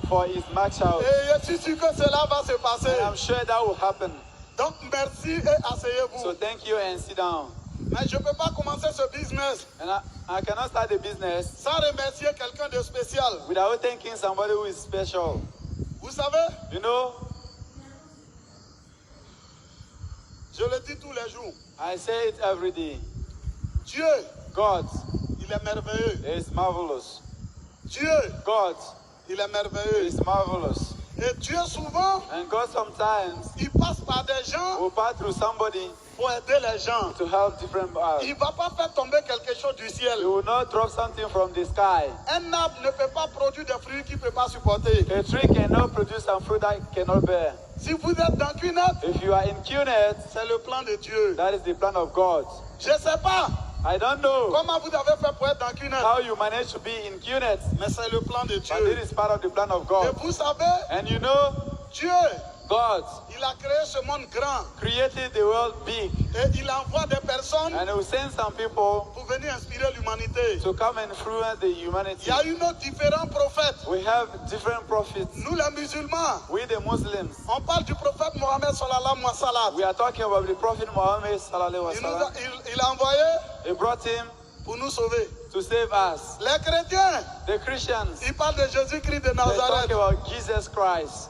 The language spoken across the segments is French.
for his march out. Et je suis sûr que cela va se passer. And I'm sure that will happen. Donc merci et asseyez-vous. So thank you and sit down. Mais je ne peux pas commencer ce business And I cannot start the business sans remercier quelqu'un de spécial. without thanking somebody who is special. Vous savez, You know, je le dis tous les jours. I say it every day. Dieu, God il est merveilleux. is marvelous. Dieu, God il est merveilleux. is marvelous. Et Dieu souvent, And God sometimes il passe par des gens will pass through somebody pour aider les gens. to help different Il ne va pas faire tomber quelque chose du ciel. You will not drop something from the sky. Un arbre ne peut pas produire des fruits qu'il ne peut pas supporter. A tree cannot produce some fruit that it cannot bear. Si vous êtes dans Cunette, If you are in Cunette, c'est le plan de Dieu. that is the plan of God. Je ne sais pas I don't know comment vous avez fait pour être dans Cunette, how you manage to be in Cunette, mais c'est le plan de but Dieu. it is part of the plan of Et God. vous savez, And you know, Dieu, God il a créé ce monde grand created the world big, et il envoie des personnes and He will send some people pour venir inspirer l'humanité. to come and influence the Il humanity. y a eu nos différents prophètes. We have different prophets. Nous les musulmans, We the Muslims, on parle du prophète Mohammed sallallahu alayhi wa sallam. we are talking about the Prophet Muhammad sallallahu alaihi wasallam. Il a envoyé He brought him pour nous sauver. to save us. Les chrétiens, The Christians, ils parlent de Jésus-Christ de they talk Nazareth. about Jesus Christ.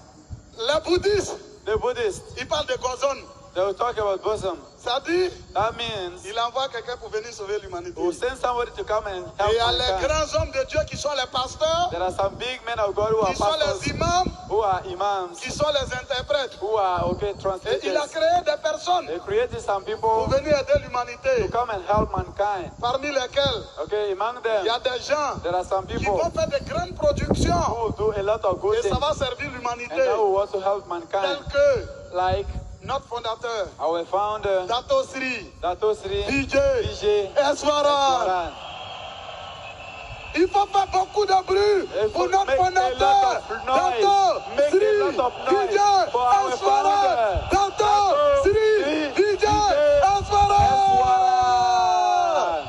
Les bouddhistes, The Buddhists, ils parlent de Gozon. they will talk about bosom. Ça dit, That means il envoie quelqu'un pour venir sauver l'humanité. he will send somebody to come and Et il y a help les mankind. grands hommes de Dieu qui sont les pasteurs, There are some big men of God who are qui sont les pastors, imams, who are imams, qui sont les interprètes. who are Et il a translators. créé des personnes They created some pour people venir aider to l'humanité. come and help mankind. Parmi lesquels, Among il them, y a des gens there are some qui people vont faire de grandes productions. who will do a lot of good Et ça things, va servir and l'humanité. that will also help Tel mankind. que Like notre fondateur, our founder, Dato Sri, Dato Sri, DJ, Eswaran. Eswaran. Il faut faire beaucoup de bruit Il faut pour notre make a fondateur. lot of noise. Dato Make Sri, a lot of noise DJ, for our Eswaran. founder. Dato Sri, DJ, Eswaran. Eswaran.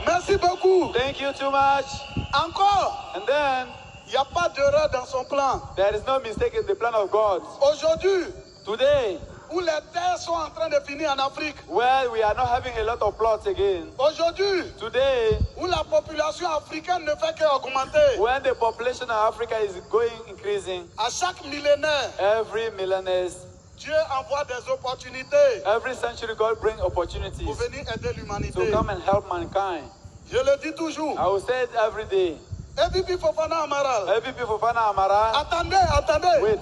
Merci beaucoup. Thank you too much. Encore, And then il n'y a pas d'erreur dans son plan. there is no mistake in the plan of God. Aujourd'hui, Today, où les terres sont en train de finir en Afrique. where we are not having a lot of plots again. Aujourd'hui, Today, où la population africaine ne fait qu'augmenter. when the population of Africa is going increasing, À chaque millénaire, every millennium, Dieu envoie des opportunités every century, God brings pour opportunities venir aider to l'humanité. come and help mankind. Je le dis toujours. I will say it every day. EVP Fofana Amaral. Every people find Amara. Attendez. Wait.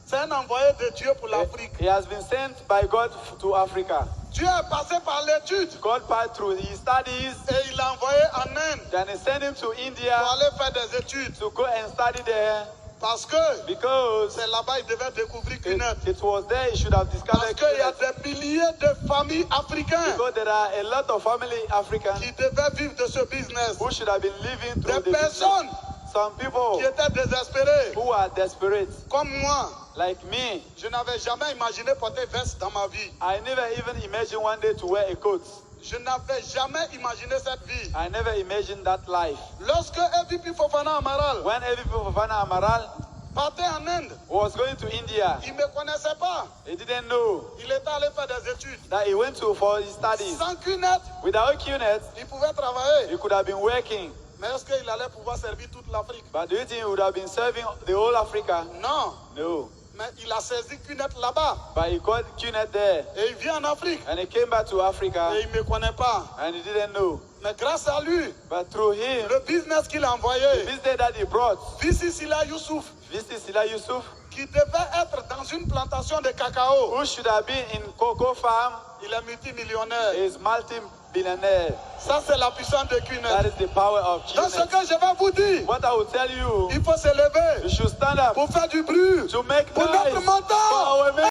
C'est un envoyé de Dieu pour l'Afrique. He has been sent by God to Africa. Dieu est passé par l'étude God passed through his studies, et il l'a envoyé en Inde then he sent him to pour India aller faire des études. to go and study there Parce que because c'est là-bas qu'il devait découvrir Cunette. it was there he should have Parce discovered qu'il y a Cunette. des milliers de familles africaines Because there are a lot of family Africans qui devaient vivre de ce business. who should have been living through Des the business. personnes Some people qui étaient désespérées, who are desperate, comme moi. like me. Je n'avais jamais imaginé porter veste dans ma vie. I never even imagined one day to wear a coat. Je n'avais jamais imaginé cette vie. I never imagined that life. Lorsque EVP Fofana Amaral When every people of Fana Amaral partait en Inde, was going to India, il ne me connaissait pas. he didn't know Il était allé faire des études. that he went to for his studies. Sans Cunette, Without Cunette, il pouvait travailler. he could have been working. Mais est-ce qu'il allait pouvoir servir toute l'Afrique? But do you think he would have been serving the whole Africa? Non. No. Mais il a saisi Cunette là-bas. But he got Cunette there. Et il vient en Afrique. And he came back to Africa Et il ne me connaît pas. and he didn't know. Mais grâce à lui, But through him, le business qu'il a the envoyé, business that he brought, Visi Sila Youssouf, this is Sila Yusuf, qui devait être dans une plantation de cacao, who should have been in cocoa farm, il est multimillionnaire. is multi-billionaire. Ça, c'est la puissance de That Cunette. is the power of Dans ce Cunette. que je vais vous dire, What I will tell you, il faut se lever you should stand up pour faire du bruit to make pour noise notre mentor. for our